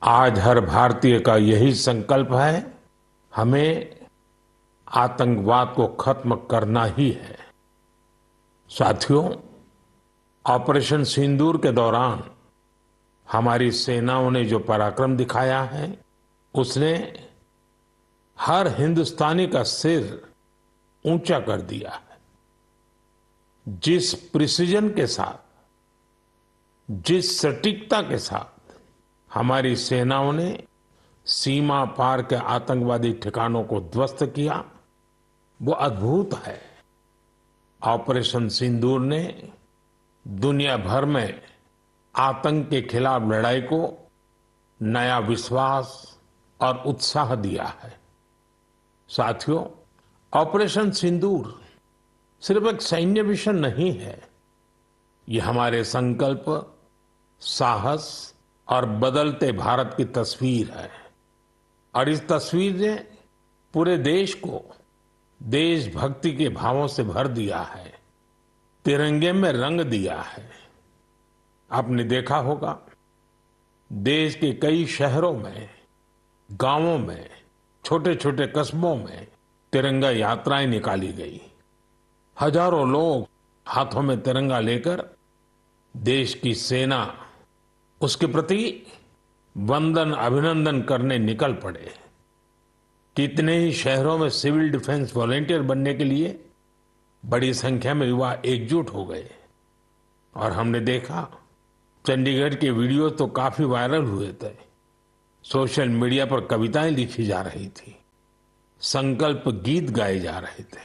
आज हर भारतीय का यही संकल्प है, हमें आतंकवाद को खत्म करना ही है। साथियों, ऑपरेशन सिंदूर के दौरान हमारी सेनाओं ने जो पराक्रम दिखाया है, उसने हर हिंदुस्तानी का सिर ऊंचा कर दिया है। जिस प्रिसीजन के साथ, जिस सटीकता के साथ हमारी सेनाओं ने सीमा पार के आतंकवादी ठिकानों को ध्वस्त किया, वो अद्भुत है। ऑपरेशन सिंदूर ने दुनिया भर में आतंक के खिलाफ लड़ाई को नया विश्वास और उत्साह दिया है। साथियों, ऑपरेशन सिंदूर सिर्फ एक सैन्य मिशन नहीं है, ये हमारे संकल्प, साहस और बदलते भारत की तस्वीर है। और इस तस्वीर ने पूरे देश को देशभक्ति के भावों से भर दिया है, तिरंगे में रंग दिया है। आपने देखा होगा, देश के कई शहरों में, गांवों में, छोटे छोटे कस्बों में तिरंगा यात्राएं निकाली गई। हजारों लोग हाथों में तिरंगा लेकर देश की सेना, उसके प्रति वंदन अभिनंदन करने निकल पड़े। कितने ही शहरों में सिविल डिफेंस वॉलेंटियर बनने के लिए बड़ी संख्या में युवा एकजुट हो गए। और हमने देखा, चंडीगढ़ के वीडियो तो काफी वायरल हुए थे। सोशल मीडिया पर कविताएं लिखी जा रही थी, संकल्प गीत गाए जा रहे थे,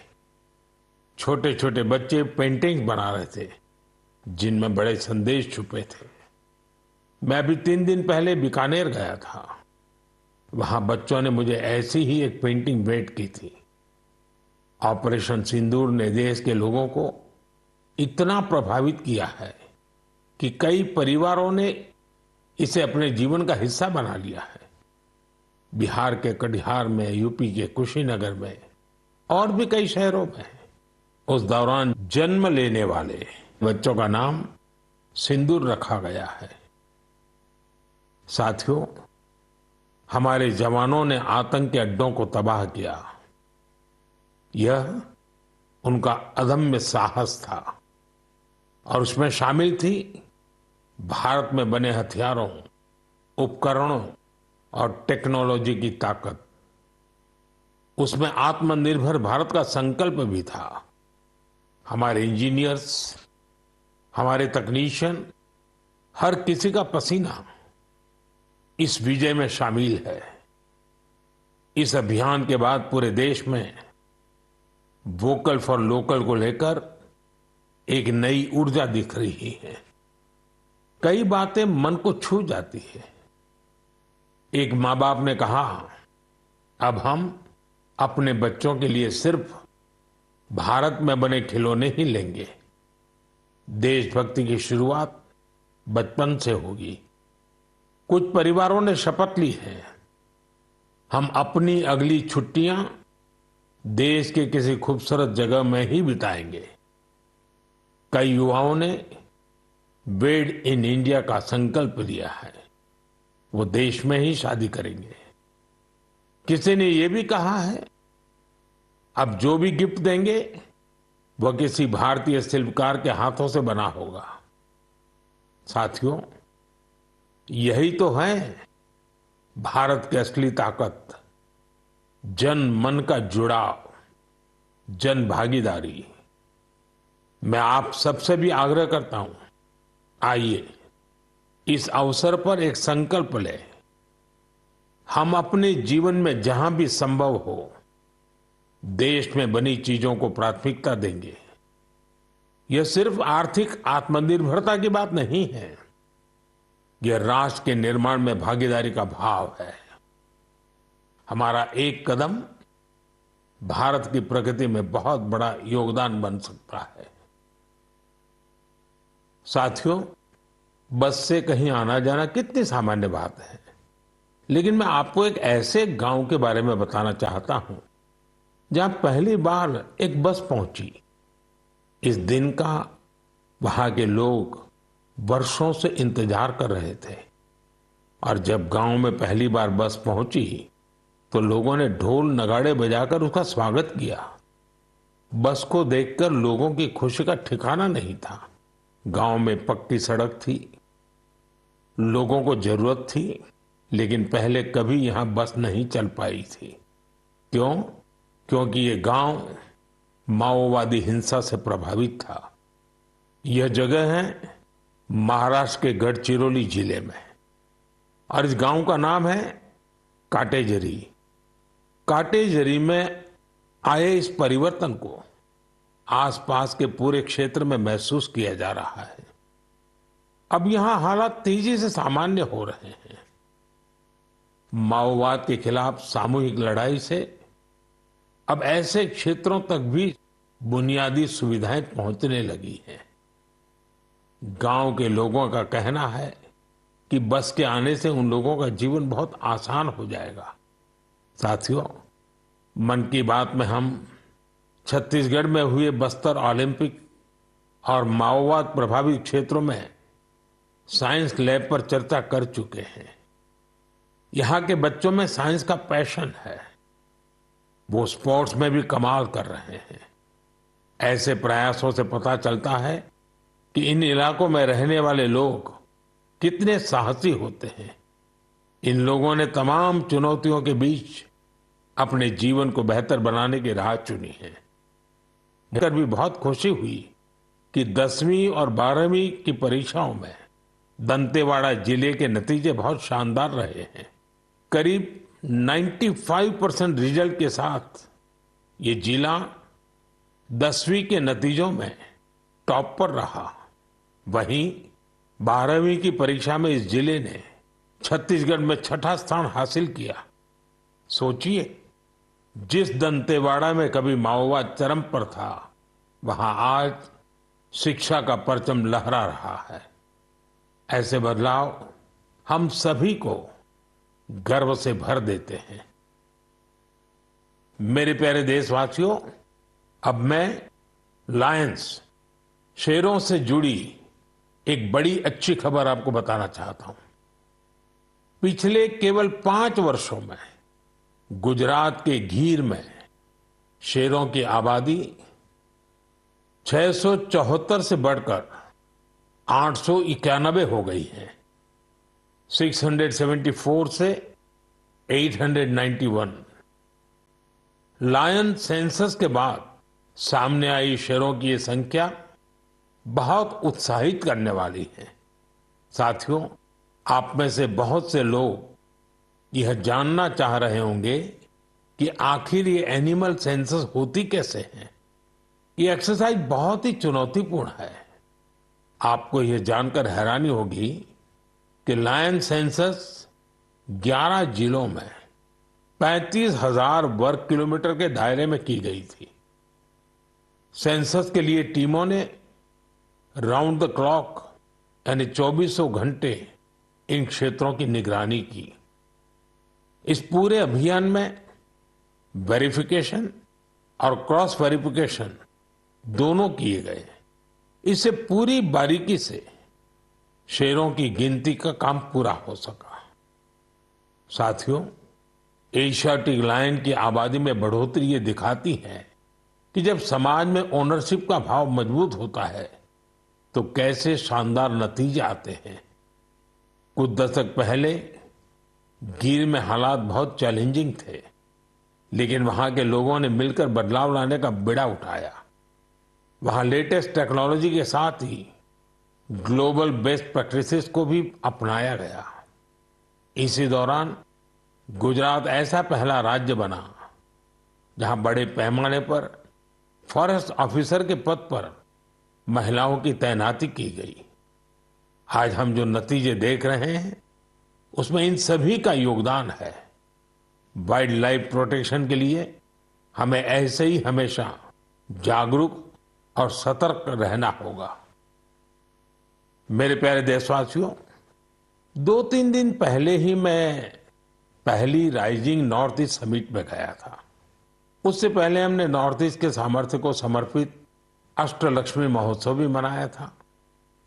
छोटे छोटे बच्चे पेंटिंग बना रहे थे जिनमें बड़े संदेश छुपे थे। मैं अभी 3 दिन पहले बीकानेर गया था। वहां बच्चों ने मुझे ऐसी ही एक पेंटिंग भेंट की थी। ऑपरेशन सिंदूर ने देश के लोगों को इतना प्रभावित किया है कि कई परिवारों ने इसे अपने जीवन का हिस्सा बना लिया है। बिहार के कटिहार में, यूपी के कुशीनगर में और भी कई शहरों में उस दौरान जन्म लेने वाले बच्चों का नाम सिंदूर रखा गया है। साथियों, हमारे जवानों ने आतंक के अड्डों को तबाह किया। यह उनका अदम्य साहस था और उसमें शामिल थी भारत में बने हथियारों, उपकरणों और टेक्नोलॉजी की ताकत। उसमें आत्मनिर्भर भारत का संकल्प भी था। हमारे इंजीनियर्स, हमारे तकनीशियन, हर किसी का पसीना इस विजय में शामिल है। इस अभियान के बाद पूरे देश में वोकल फॉर लोकल को लेकर एक नई ऊर्जा दिख रही है। कई बातें मन को छू जाती है। एक माँ बाप ने कहा, अब हम अपने बच्चों के लिए सिर्फ भारत में बने खिलौने ही लेंगे। देशभक्ति की शुरुआत बचपन से होगी। कुछ परिवारों ने शपथ ली है, हम अपनी अगली छुट्टियां देश के किसी खूबसूरत जगह में ही बिताएंगे। कई युवाओं ने मेड इन इंडिया का संकल्प लिया है, वो देश में ही शादी करेंगे। किसी ने ये भी कहा है, अब जो भी गिफ्ट देंगे वह किसी भारतीय शिल्पकार के हाथों से बना होगा। साथियों, यही तो है भारत की असली ताकत, जन मन का जुड़ाव, जन भागीदारी। मैं आप सबसे भी आग्रह करता हूं, आइए इस अवसर पर एक संकल्प लें। हम अपने जीवन में जहां भी संभव हो, देश में बनी चीजों को प्राथमिकता देंगे। यह सिर्फ आर्थिक आत्मनिर्भरता की बात नहीं है, यह राष्ट्र के निर्माण में भागीदारी का भाव है। हमारा एक कदम भारत की प्रगति में बहुत बड़ा योगदान बन सकता है। साथियों, बस से कहीं आना जाना कितनी सामान्य बात है, लेकिन मैं आपको एक ऐसे गांव के बारे में बताना चाहता हूं जहां पहली बार एक बस पहुंची। इस दिन का वहां के लोग वर्षों से इंतजार कर रहे थे। और जब गांव में पहली बार बस पहुंची तो लोगों ने ढोल नगाड़े बजाकर उसका स्वागत किया। बस को देखकर लोगों की खुशी का ठिकाना नहीं था। गांव में पक्की सड़क थी, लोगों को जरूरत थी, लेकिन पहले कभी यहां बस नहीं चल पाई थी। क्यों? क्योंकि ये गांव माओवादी हिंसा से प्रभावित था। यह जगह है महाराष्ट्र के गढ़चिरौली जिले में और इस गांव का नाम है काटेजरी। काटेजरी में आए इस परिवर्तन को आसपास के पूरे क्षेत्र में महसूस किया जा रहा है। अब यहां हालात तेजी से सामान्य हो रहे हैं। माओवाद के खिलाफ सामूहिक लड़ाई से अब ऐसे क्षेत्रों तक भी बुनियादी सुविधाएं पहुंचने लगी हैं। गांव के लोगों का कहना है कि बस के आने से उन लोगों का जीवन बहुत आसान हो जाएगा। साथियों, मन की बात में हम छत्तीसगढ़ में हुए बस्तर ओलंपिक और माओवाद प्रभावित क्षेत्रों में साइंस लैब पर चर्चा कर चुके हैं। यहाँ के बच्चों में साइंस का पैशन है, वो स्पोर्ट्स में भी कमाल कर रहे हैं। ऐसे प्रयासों से पता चलता है कि इन इलाकों में रहने वाले लोग कितने साहसी होते हैं। इन लोगों ने तमाम चुनौतियों के बीच अपने जीवन को बेहतर बनाने की राह चुनी है। देखकर भी बहुत खुशी हुई कि 10वीं और 12वीं की परीक्षाओं में दंतेवाड़ा जिले के नतीजे बहुत शानदार रहे हैं। करीब 95% रिजल्ट के साथ ये जिला 10वीं के नतीजों में टॉप पर रहा। वहीं 12वीं की परीक्षा में इस जिले ने छत्तीसगढ़ में 6ठा स्थान हासिल किया। सोचिए, जिस दंतेवाड़ा में कभी माओवाद चरम पर था, वहां आज शिक्षा का परचम लहरा रहा है। ऐसे बदलाव हम सभी को गर्व से भर देते हैं। मेरे प्यारे देशवासियों, अब मैं लायंस, शेरों से जुड़ी एक बड़ी अच्छी खबर आपको बताना चाहता हूं। पिछले केवल 5 वर्षों में गुजरात के गीर में शेरों की आबादी 674 से बढ़कर 891 हो गई है। 674 से 891। लायन सेंसस के बाद सामने आई शेरों की ये संख्या बहुत उत्साहित करने वाली है। साथियों, आप में से बहुत से लोग यह जानना चाह रहे होंगे कि आखिर ये एनिमल सेंसस होती कैसे है। ये एक्सरसाइज बहुत ही चुनौतीपूर्ण है। आपको यह जानकर हैरानी होगी कि लायन सेंसस 11 जिलों में 35,000 वर्ग किलोमीटर के दायरे में की गई थी। सेंसस के लिए टीमों ने राउंड द क्लॉक यानी 2400 घंटे इन क्षेत्रों की निगरानी की। इस पूरे अभियान में वेरिफिकेशन और क्रॉस वेरिफिकेशन दोनों किए गए। इससे पूरी बारीकी से शेरों की गिनती का काम पूरा हो सका। साथियों, एशियाटिक लायन की आबादी में बढ़ोतरी ये दिखाती है कि जब समाज में ओनरशिप का भाव मजबूत होता है तो कैसे शानदार नतीजे आते हैं। कुछ दशक पहले गीर में हालात बहुत चैलेंजिंग थे, लेकिन वहां के लोगों ने मिलकर बदलाव लाने का बीड़ा उठाया। वहां लेटेस्ट टेक्नोलॉजी के साथ ही ग्लोबल बेस्ट प्रैक्टिसेस को भी अपनाया गया। इसी दौरान गुजरात ऐसा पहला राज्य बना जहां बड़े पैमाने पर फॉरेस्ट ऑफिसर के पद पर महिलाओं की तैनाती की गई। आज हम जो नतीजे देख रहे हैं उसमें इन सभी का योगदान है। वाइल्ड लाइफ प्रोटेक्शन के लिए हमें ऐसे ही हमेशा जागरूक और सतर्क रहना होगा। मेरे प्यारे देशवासियों, 2-3 दिन पहले ही मैं पहली राइजिंग नॉर्थ ईस्ट समिट में गया था। उससे पहले हमने नॉर्थ ईस्ट के सामर्थ्य को समर्पित अष्टलक्ष्मी महोत्सव भी मनाया था।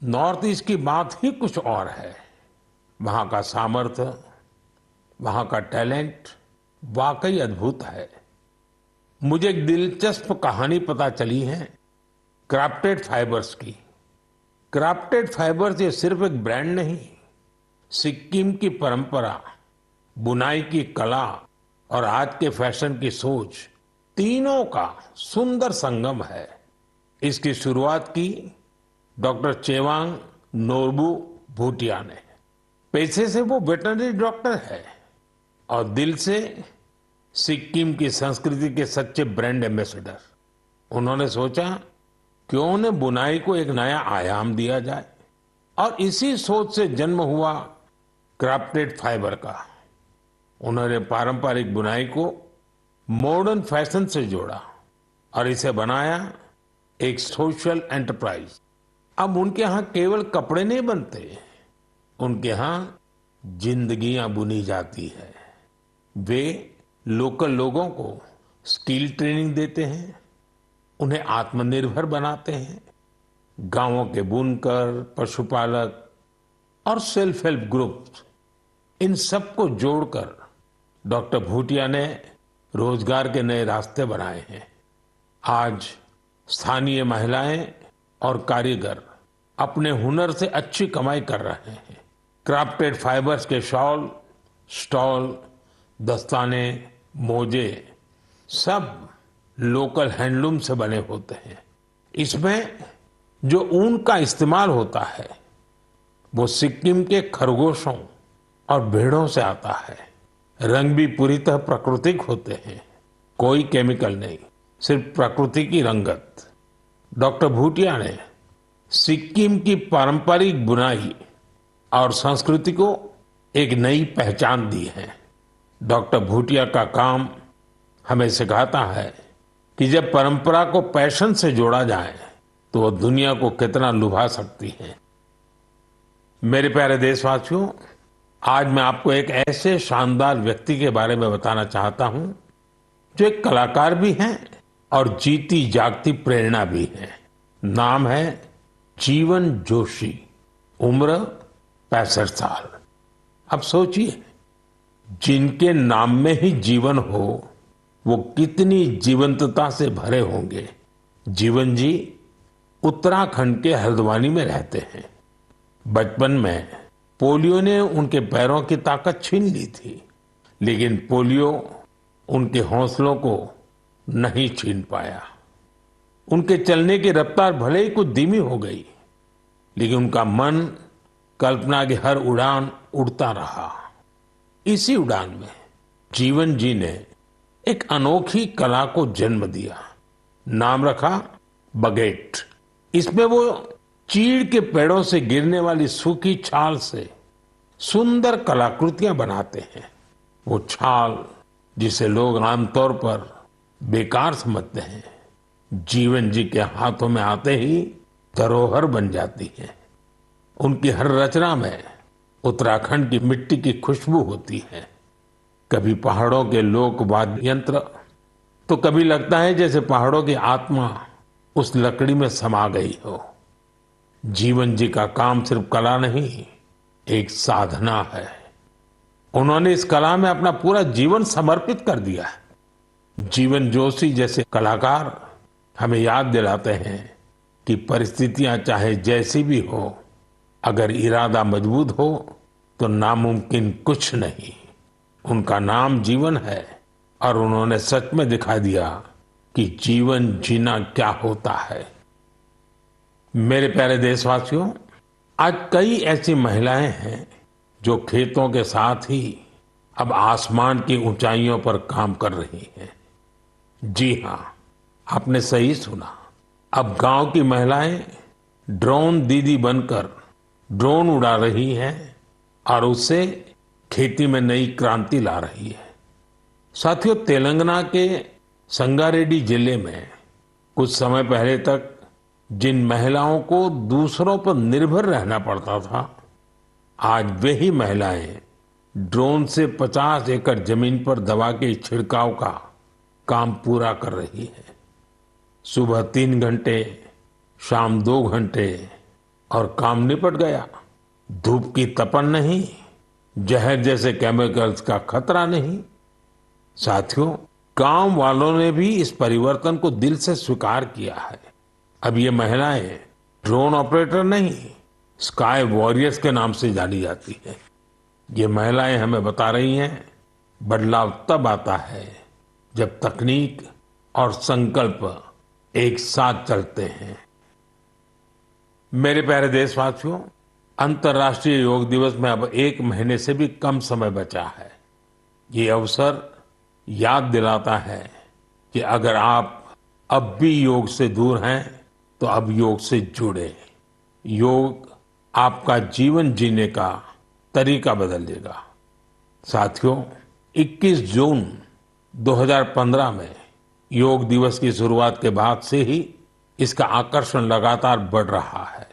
नॉर्थ ईस्ट की बात ही कुछ और है। वहां का सामर्थ्य, वहां का टैलेंट वाकई अद्भुत है। मुझे एक दिलचस्प कहानी पता चली है क्राफ्टेड फाइबर्स की। क्राफ्टेड फाइबर्स ये सिर्फ एक ब्रांड नहीं, सिक्किम की परंपरा, बुनाई की कला और आज के फैशन की सोच, तीनों का सुंदर संगम है। इसकी शुरुआत की डॉक्टर चेवांग नोरबू भूटिया ने। पेशे से वो वेटरनरी डॉक्टर है और दिल से सिक्किम की संस्कृति के सच्चे ब्रांड एम्बेसडर। उन्होंने सोचा क्यों न बुनाई को एक नया आयाम दिया जाए और इसी सोच से जन्म हुआ क्राफ्टेड फाइबर का। उन्होंने पारंपरिक बुनाई को मॉडर्न फैशन से जोड़ा और इसे बनाया एक सोशल एंटरप्राइज। अब उनके यहाँ केवल कपड़े नहीं बनते, उनके यहाँ जिंदगियां बुनी जाती है। वे लोकल लोगों को स्किल ट्रेनिंग देते हैं, उन्हें आत्मनिर्भर बनाते हैं। गांवों के बुनकर, पशुपालक और सेल्फ हेल्प ग्रुप, इन सबको जोड़कर डॉक्टर भूटिया ने रोजगार के नए रास्ते बनाए हैं। आज स्थानीय महिलाएं और कारीगर अपने हुनर से अच्छी कमाई कर रहे हैं। क्राफ्टेड फाइबर्स के शॉल, स्टॉल, दस्ताने, मोजे सब लोकल हैंडलूम से बने होते हैं। इसमें जो ऊन का इस्तेमाल होता है वो सिक्किम के खरगोशों और भेड़ों से आता है। रंग भी पूरी तरह प्राकृतिक होते हैं, कोई केमिकल नहीं, सिर्फ प्रकृति की रंगत। डॉक्टर भूटिया ने सिक्किम की पारंपरिक बुनाई और संस्कृति को एक नई पहचान दी है। डॉक्टर भूटिया का काम हमें सिखाता है कि जब परंपरा को पैशन से जोड़ा जाए तो वह दुनिया को कितना लुभा सकती है। मेरे प्यारे देशवासियों, आज मैं आपको एक ऐसे शानदार व्यक्ति के बारे में बताना चाहता हूं जो एक कलाकार भी हैं और जीती जागती प्रेरणा भी है। नाम है जीवन जोशी, उम्र 65 साल। अब सोचिए, जिनके नाम में ही जीवन हो वो कितनी जीवंतता से भरे होंगे। जीवन जी उत्तराखंड के हल्द्वानी में रहते हैं। बचपन में पोलियो ने उनके पैरों की ताकत छीन ली थी, लेकिन पोलियो उनके हौसलों को नहीं छीन पाया। उनके चलने की रफ्तार भले ही कुछ धीमी हो गई, लेकिन उनका मन कल्पना की हर उड़ान उड़ता रहा। इसी उड़ान में जीवन जी ने एक अनोखी कला को जन्म दिया। नाम रखा बगेट। इसमें वो चीड़ के पेड़ों से गिरने वाली सूखी छाल से सुंदर कलाकृतियां बनाते हैं। वो छाल जिसे लोग आमतौर पर बेकार समझते हैं, जीवन जी के हाथों में आते ही धरोहर बन जाती है। उनकी हर रचना में उत्तराखंड की मिट्टी की खुशबू होती है। कभी पहाड़ों के लोक वाद्य यंत्र, तो कभी लगता है जैसे पहाड़ों की आत्मा उस लकड़ी में समा गई हो। जीवन जी का काम सिर्फ कला नहीं, एक साधना है। उन्होंने इस कला में अपना पूरा जीवन समर्पित कर दिया है। जीवन जोशी जैसे कलाकार हमें याद दिलाते हैं कि परिस्थितियां चाहे जैसी भी हो, अगर इरादा मजबूत हो तो नामुमकिन कुछ नहीं। उनका नाम जीवन है और उन्होंने सच में दिखा दिया कि जीवन जीना क्या होता है। मेरे प्यारे देशवासियों, आज कई ऐसी महिलाएं हैं जो खेतों के साथ ही अब आसमान की ऊंचाइयों पर काम कर रही हैं। जी हां, आपने सही सुना। अब गांव की महिलाएं ड्रोन दीदी बनकर ड्रोन उड़ा रही हैं और उससे खेती में नई क्रांति ला रही है। साथियों, तेलंगाना के संगारेड्डी जिले में कुछ समय पहले तक जिन महिलाओं को दूसरों पर निर्भर रहना पड़ता था, आज वे ही महिलाएं ड्रोन से 50 एकड़ जमीन पर दवा के छिड़काव का काम पूरा कर रही है। सुबह 3 घंटे, शाम 2 घंटे और काम निपट गया। धूप की तपन नहीं, जहर जैसे केमिकल्स का खतरा नहीं। साथियों, गांव वालों ने भी इस परिवर्तन को दिल से स्वीकार किया है। अब ये महिलाएं ड्रोन ऑपरेटर नहीं, स्काई वॉरियर्स के नाम से जानी जाती हैं। ये महिलाएं हमें बता रही हैं, बदलाव तब आता है जब तकनीक और संकल्प एक साथ चलते हैं। मेरे प्यारे देशवासियों, अंतर्राष्ट्रीय योग दिवस में अब 1 महीने से भी कम समय बचा है। ये अवसर याद दिलाता है कि अगर आप अब भी योग से दूर हैं तो अब योग से जुड़े। योग आपका जीवन जीने का तरीका बदल देगा। साथियों, 21 जून 2015 में योग दिवस की शुरुआत के बाद से ही इसका आकर्षण लगातार बढ़ रहा है।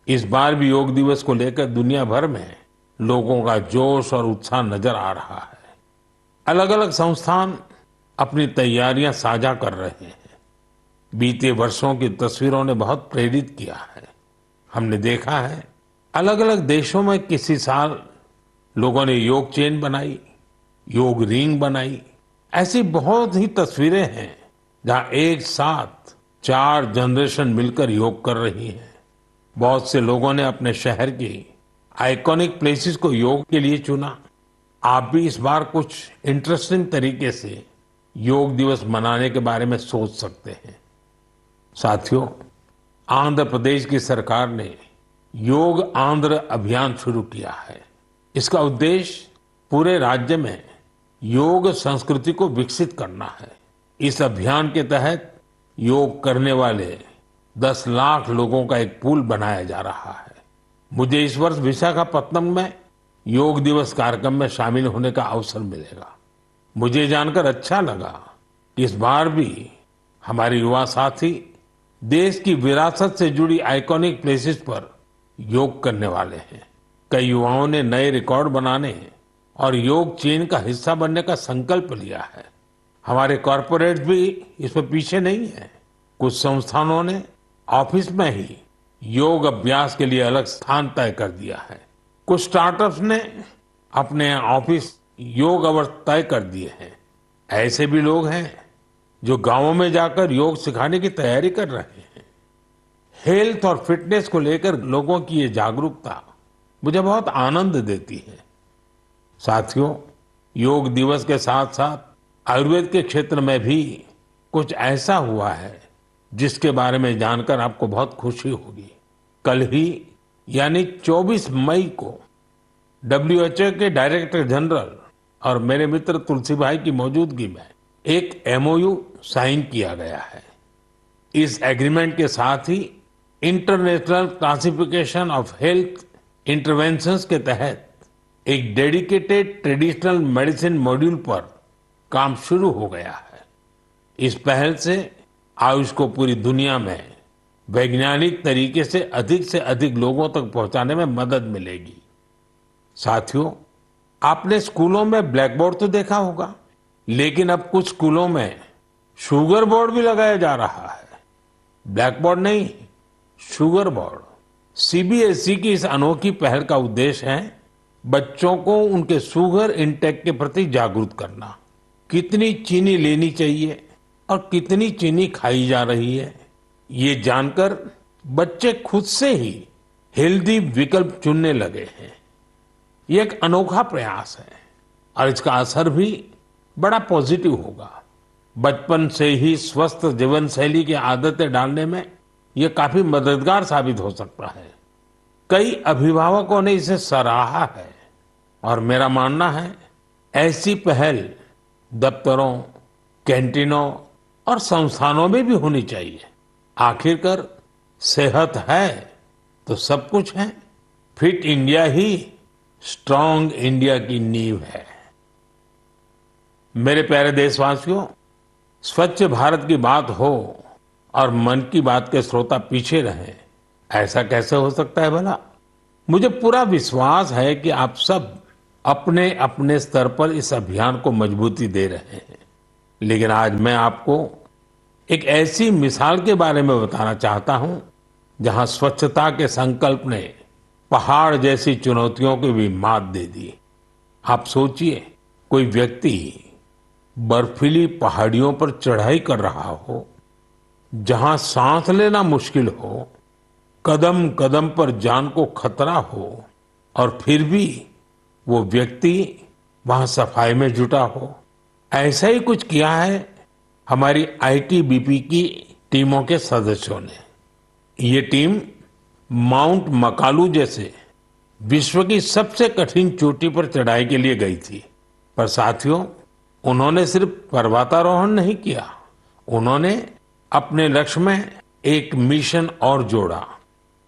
इस बार भी योग दिवस को लेकर दुनिया भर में लोगों का जोश और उत्साह नजर आ रहा है। अलग अलग संस्थान अपनी तैयारियां साझा कर रहे हैं। बीते वर्षों की तस्वीरों ने बहुत प्रेरित किया है। हमने देखा है, अलग अलग देशों में किसी साल लोगों ने योग चेन बनाई, योग रिंग बनाई। ऐसी बहुत ही तस्वीरें हैं जहां एक साथ 4 जनरेशन मिलकर योग कर रही हैं। बहुत से लोगों ने अपने शहर की आइकॉनिक प्लेसेस को योग के लिए चुना। आप भी इस बार कुछ इंटरेस्टिंग तरीके से योग दिवस मनाने के बारे में सोच सकते हैं। साथियों, आंध्र प्रदेश की सरकार ने योग आंध्र अभियान शुरू किया है। इसका उद्देश्य पूरे राज्य में योग संस्कृति को विकसित करना है। इस अभियान के तहत योग करने वाले 10 लाख लोगों का एक पूल बनाया जा रहा है। मुझे इस वर्ष विशाखापत्तनम में योग दिवस कार्यक्रम में शामिल होने का अवसर मिलेगा। मुझे जानकर अच्छा लगा कि इस बार भी हमारे युवा साथी देश की विरासत से जुड़ी आइकॉनिक प्लेसेस पर योग करने वाले हैं। कई युवाओं ने नए रिकॉर्ड बनाने और योग चेन का हिस्सा बनने का संकल्प लिया है। हमारे कॉरपोरेट भी इसमें पीछे नहीं है। कुछ संस्थानों ने ऑफिस में ही योग अभ्यास के लिए अलग स्थान तय कर दिया है। कुछ स्टार्टअप्स ने अपने ऑफिस योग अवर्स तय कर दिए हैं। ऐसे भी लोग हैं जो गांवों में जाकर योग सिखाने की तैयारी कर रहे हैं। हेल्थ और फिटनेस को लेकर लोगों की ये जागरूकता मुझे बहुत आनंद देती है। साथियों, योग दिवस के साथ साथ आयुर्वेद के क्षेत्र में भी कुछ ऐसा हुआ है जिसके बारे में जानकर आपको बहुत खुशी होगी। कल ही यानी 24 मई को WHO के डायरेक्टर जनरल और मेरे मित्र तुलसी भाई की मौजूदगी में एक MOU साइन किया गया है। इस एग्रीमेंट के साथ ही international classification of health interventions के तहत एक डेडिकेटेड ट्रेडिशनल मेडिसिन मॉड्यूल पर काम शुरू हो गया है। इस पहल से आयुष को पूरी दुनिया में वैज्ञानिक तरीके से अधिक लोगों तक पहुंचाने में मदद मिलेगी। साथियों, आपने स्कूलों में ब्लैक बोर्ड तो देखा होगा, लेकिन अब कुछ स्कूलों में शुगर बोर्ड भी लगाया जा रहा है। ब्लैक बोर्ड नहीं, शुगर बोर्ड। CBSE की इस अनोखी पहल का उद्देश्य है बच्चों को उनके शुगर इंटेक के प्रति जागरूक करना। कितनी चीनी लेनी चाहिए और कितनी चीनी खाई जा रही है, ये जानकर बच्चे खुद से ही हेल्दी विकल्प चुनने लगे हैं। ये एक अनोखा प्रयास है और इसका असर भी बड़ा पॉजिटिव होगा। बचपन से ही स्वस्थ जीवन शैली की आदतें डालने में ये काफी मददगार साबित हो सकता है। कई अभिभावकों ने इसे सराहा है और मेरा मानना है ऐसी पहल दफ्तरों, कैंटीनों और संस्थानों में भी होनी चाहिए। आखिरकार सेहत है तो सब कुछ है। फिट इंडिया ही स्ट्रांग इंडिया की नींव है। मेरे प्यारे देशवासियों, स्वच्छ भारत की बात हो और मन की बात के श्रोता पीछे रहें, ऐसा कैसे हो सकता है भला? मुझे पूरा विश्वास है कि आप सब अपने अपने स्तर पर इस अभियान को मजबूती दे रहे हैं। लेकिन आज मैं आपको एक ऐसी मिसाल के बारे में बताना चाहता हूं जहां स्वच्छता के संकल्प ने पहाड़ जैसी चुनौतियों को भी मात दे दी। आप सोचिए, कोई व्यक्ति बर्फीली पहाड़ियों पर चढ़ाई कर रहा हो, जहां सांस लेना मुश्किल हो, कदम कदम पर जान को खतरा हो, और फिर भी वो व्यक्ति वहां सफाई में जुटा हो। ऐसा ही कुछ किया है हमारी आईटीबीपी की टीमों के सदस्यों ने। ये टीम माउंट मकालू जैसे विश्व की सबसे कठिन चोटी पर चढ़ाई के लिए गई थी। पर साथियों, उन्होंने सिर्फ पर्वतारोहण नहीं किया, उन्होंने अपने लक्ष्य में एक मिशन और जोड़ा,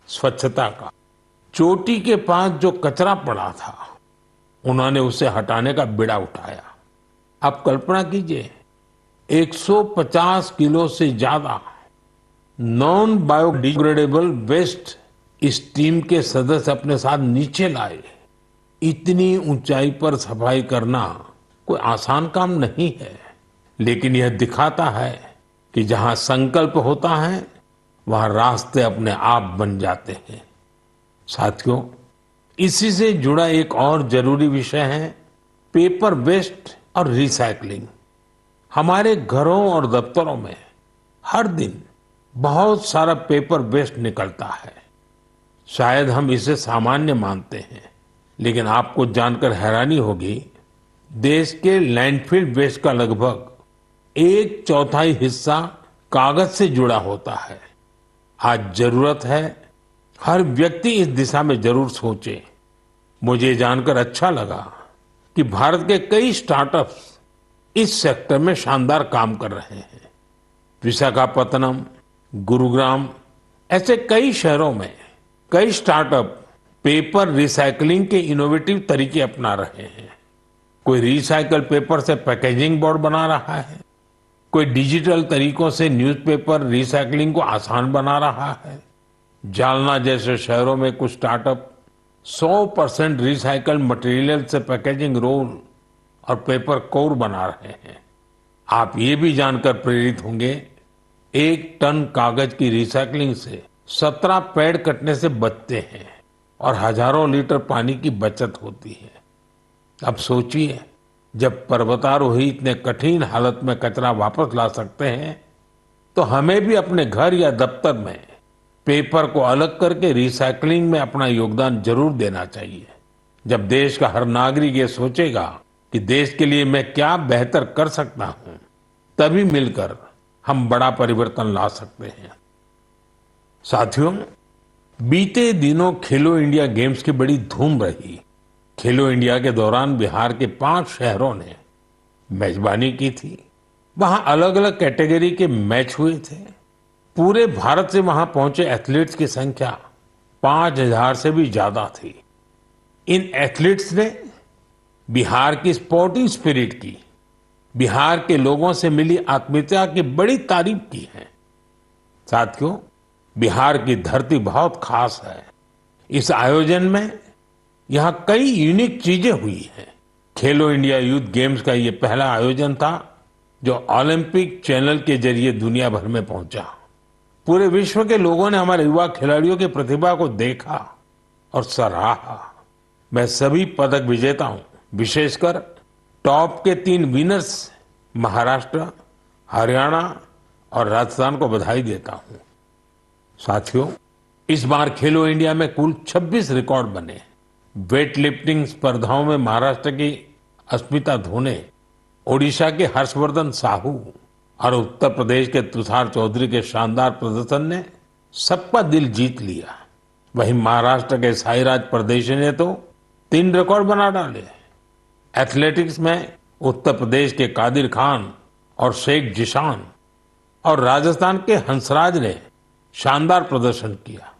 स्वच्छता का। चोटी के पास जो कचरा पड़ा था, उन्होंने उसे हटाने का बीड़ा उठाया। आप कल्पना कीजिए, 150 किलो से ज्यादा नॉन बायोडिग्रेडेबल वेस्ट इस टीम के सदस्य अपने साथ नीचे लाए। इतनी ऊंचाई पर सफाई करना कोई आसान काम नहीं है, लेकिन यह दिखाता है कि जहां संकल्प होता है, वहां रास्ते अपने आप बन जाते हैं। साथियों, इसी से जुड़ा एक और जरूरी विषय है पेपर वेस्ट और रिसाइकलिंग। हमारे घरों और दफ्तरों में हर दिन बहुत सारा पेपर वेस्ट निकलता है। शायद हम इसे सामान्य मानते हैं, लेकिन आपको जानकर हैरानी होगी, देश के लैंडफिल वेस्ट का लगभग 1/4 हिस्सा कागज से जुड़ा होता है। आज जरूरत है हर व्यक्ति इस दिशा में जरूर सोचे। मुझे जानकर अच्छा लगा कि भारत के कई स्टार्टअप्स इस सेक्टर में शानदार काम कर रहे हैं। विशाखापत्तनम, गुरुग्राम, ऐसे कई शहरों में कई स्टार्टअप पेपर रिसाइकलिंग के इनोवेटिव तरीके अपना रहे हैं। कोई रिसाइकल पेपर से पैकेजिंग बोर्ड बना रहा है, कोई डिजिटल तरीकों से न्यूज़पेपर रिसाइकलिंग को आसान बना रहा है। जालना जैसे शहरों में कुछ स्टार्टअप 100% रिसाइकल मटेरियल से पैकेजिंग रोल और पेपर कोर बना रहे हैं। आप ये भी जानकर प्रेरित होंगे, 1 टन कागज की रिसाइकलिंग से 17 पेड़ कटने से बचते हैं और हजारों लीटर पानी की बचत होती है। अब सोचिए, जब पर्वतारोही इतने कठिन हालत में कचरा वापस ला सकते हैं, तो हमें भी अपने घर या दफ्तर में पेपर को अलग करके रिसाइकलिंग में अपना योगदान जरूर देना चाहिए। जब देश का हर नागरिक ये सोचेगा कि देश के लिए मैं क्या बेहतर कर सकता हूं, तभी मिलकर हम बड़ा परिवर्तन ला सकते हैं। साथियों, बीते दिनों खेलो इंडिया गेम्स की बड़ी धूम रही। खेलो इंडिया के दौरान बिहार के 5 शहरों ने मेजबानी की थी। वहां अलग अलग कैटेगरी के मैच हुए थे। पूरे भारत से वहां पहुंचे एथलीट्स की संख्या 5,000 से भी ज्यादा थी। इन एथलीट्स ने बिहार की स्पोर्टिंग स्पिरिट की, बिहार के लोगों से मिली आत्मीयता की बड़ी तारीफ की है। साथियों, बिहार की धरती बहुत खास है। इस आयोजन में यहां कई यूनिक चीजें हुई हैं। खेलो इंडिया यूथ गेम्स का ये पहला आयोजन था जो ओलंपिक चैनल के जरिए दुनिया भर में पहुंचा। पूरे विश्व के लोगों ने हमारे युवा खिलाड़ियों की प्रतिभा को देखा और सराहा। मैं सभी पदक विजेताओं, विशेषकर टॉप के 3 विनर्स महाराष्ट्र, हरियाणा और राजस्थान को बधाई देता हूं। साथियों, इस बार खेलो इंडिया में कुल 26 रिकॉर्ड बने। वेट लिफ्टिंग स्पर्धाओं में महाराष्ट्र की अस्मिता धोने, ओडिशा के हर्षवर्धन साहू और उत्तर प्रदेश के तुषार चौधरी के शानदार प्रदर्शन ने सबका दिल जीत लिया। वहीं महाराष्ट्र के साईराज परदेशी ने तो 3 रिकॉर्ड बना डाले। एथलेटिक्स में उत्तर प्रदेश के कादिर खान और शेख जिशान और राजस्थान के हंसराज ने शानदार प्रदर्शन किया।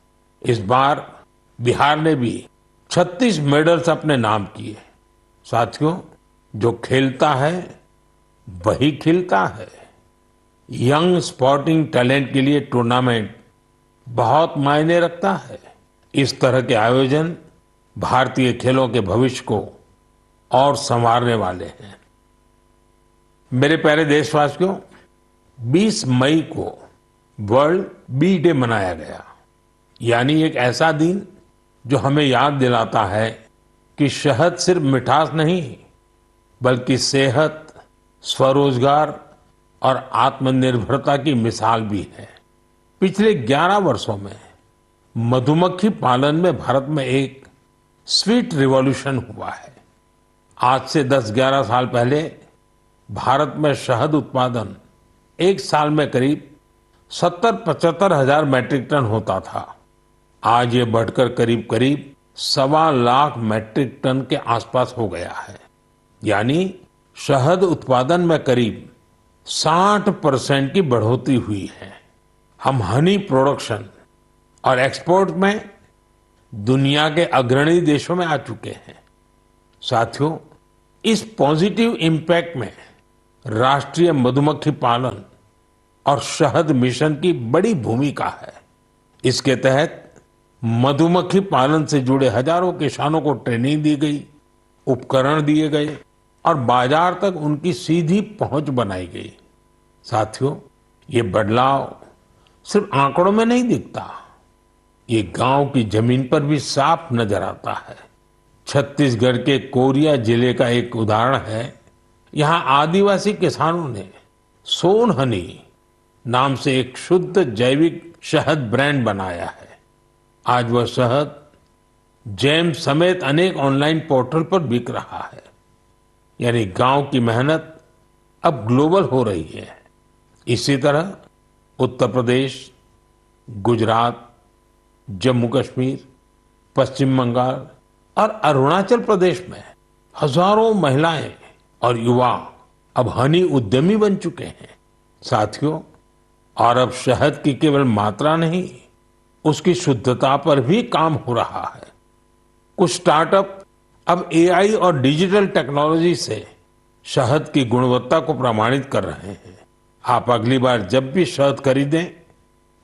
इस बार बिहार ने भी 36 मेडल्स अपने नाम किए। साथियों, जो खेलता है वही खिलता है। यंग स्पोर्टिंग टैलेंट के लिए टूर्नामेंट बहुत मायने रखता है। इस तरह के आयोजन भारतीय खेलों के भविष्य को और संवारने वाले हैं। मेरे प्यारे देशवासियों, 20 मई को वर्ल्ड बी डे मनाया गया। यानी एक ऐसा दिन जो हमें याद दिलाता है कि शहद सिर्फ मिठास नहीं बल्कि सेहत, स्वरोजगार और आत्मनिर्भरता की मिसाल भी है। पिछले 11 वर्षों में मधुमक्खी पालन में भारत में एक स्वीट रिवॉल्यूशन हुआ है। आज से 10-11 साल पहले भारत में शहद उत्पादन एक साल में करीब 70-75 हजार मैट्रिक टन होता था। आज ये बढ़कर करीब करीब 1.25 लाख मैट्रिक टन के आसपास हो गया है। यानी शहद उत्पादन में करीब 60% की बढ़ोतरी हुई है। हम हनी प्रोडक्शन और एक्सपोर्ट में दुनिया के अग्रणी देशों में आ चुके हैं। साथियों, इस पॉजिटिव इम्पैक्ट में राष्ट्रीय मधुमक्खी पालन और शहद मिशन की बड़ी भूमिका है। इसके तहत मधुमक्खी पालन से जुड़े हजारों किसानों को ट्रेनिंग दी गई, उपकरण दिए गए और बाजार तक उनकी सीधी पहुंच बनाई गई। साथियों, ये बदलाव सिर्फ आंकड़ों में नहीं दिखता, ये गांव की जमीन पर भी साफ नजर आता है। छत्तीसगढ़ के कोरिया जिले का एक उदाहरण है। यहाँ आदिवासी किसानों ने सोन हनी नाम से एक शुद्ध जैविक शहद ब्रांड बनाया है। आज वह शहद जैम समेत अनेक ऑनलाइन पोर्टल पर बिक रहा है। यानी गांव की मेहनत अब ग्लोबल हो रही है। इसी तरह उत्तर प्रदेश, गुजरात, जम्मू कश्मीर, पश्चिम बंगाल और अरुणाचल प्रदेश में हजारों महिलाएं और युवा अब हनी उद्यमी बन चुके हैं। साथियों, और अब शहद की केवल मात्रा नहीं, उसकी शुद्धता पर भी काम हो रहा है। कुछ स्टार्टअप अब एआई और डिजिटल टेक्नोलॉजी से शहद की गुणवत्ता को प्रमाणित कर रहे हैं। आप अगली बार जब भी शहद खरीदें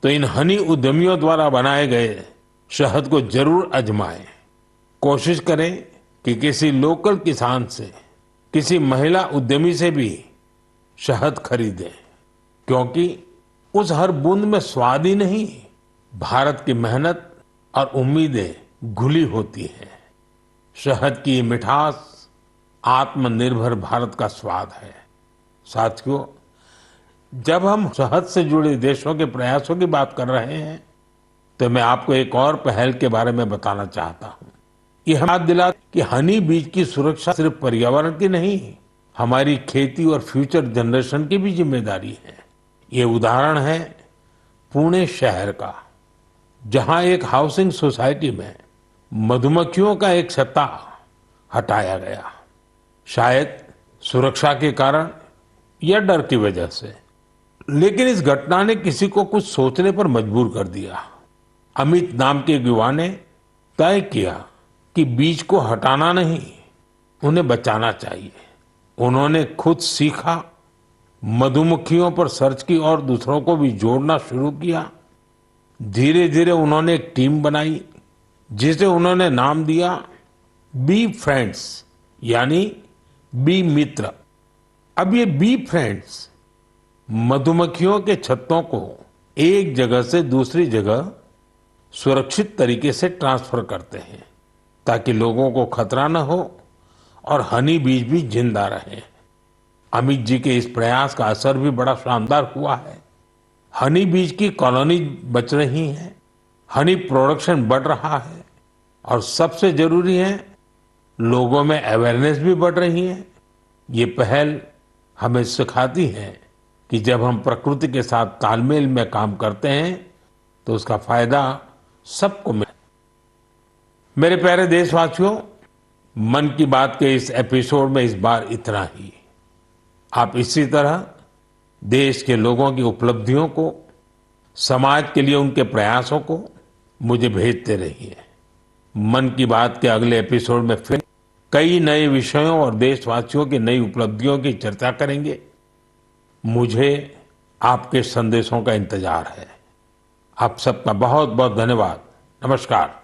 तो इन हनी उद्यमियों द्वारा बनाए गए शहद को जरूर आजमाएं। कोशिश करें कि किसी लोकल किसान से, किसी महिला उद्यमी से भी शहद खरीदें, क्योंकि उस हर बूंद में स्वाद ही नहीं, भारत की मेहनत और उम्मीदें घुली होती हैं। शहद की मिठास आत्मनिर्भर भारत का स्वाद है। साथियों, जब हम शहद से जुड़े देशों के प्रयासों की बात कर रहे हैं तो मैं आपको एक और पहल के बारे में बताना चाहता हूं। ये हम याद दिला कि हनी बीज की सुरक्षा सिर्फ पर्यावरण की नहीं, हमारी खेती और फ्यूचर जनरेशन की भी जिम्मेदारी है। ये उदाहरण है पुणे शहर का, जहां एक हाउसिंग सोसाइटी में मधुमक्खियों का एक छत्ता हटाया गया, शायद सुरक्षा के कारण या डर की वजह से। लेकिन इस घटना ने किसी को कुछ सोचने पर मजबूर कर दिया। अमित नाम के युवा ने तय किया कि बीज को हटाना नहीं, उन्हें बचाना चाहिए। उन्होंने खुद सीखा, मधुमक्खियों पर सर्च की और दूसरों को भी जोड़ना शुरू किया। धीरे धीरे उन्होंने एक टीम बनाई जिसे उन्होंने नाम दिया बी फ्रेंड्स, यानी बी मित्र। अब ये बी फ्रेंड्स मधुमक्खियों के छत्तों को एक जगह से दूसरी जगह सुरक्षित तरीके से ट्रांसफर करते हैं ताकि लोगों को खतरा न हो और हनी बीज भी जिंदा रहे। अमित जी के इस प्रयास का असर भी बड़ा शानदार हुआ है। हनी बीज की कॉलोनी बच रही है, हनी प्रोडक्शन बढ़ रहा है और सबसे जरूरी है, लोगों में अवेयरनेस भी बढ़ रही है। ये पहल हमें सिखाती है कि जब हम प्रकृति के साथ तालमेल में काम करते हैं तो उसका फायदा सबको मिले। मेरे प्यारे देशवासियों, मन की बात के इस एपिसोड में इस बार इतना ही। आप इसी तरह देश के लोगों की उपलब्धियों को, समाज के लिए उनके प्रयासों को मुझे भेजते रहिए। मन की बात के अगले एपिसोड में फिर कई नए विषयों और देशवासियों की नई उपलब्धियों की चर्चा करेंगे। मुझे आपके संदेशों का इंतजार है। आप सबका बहुत बहुत धन्यवाद। नमस्कार।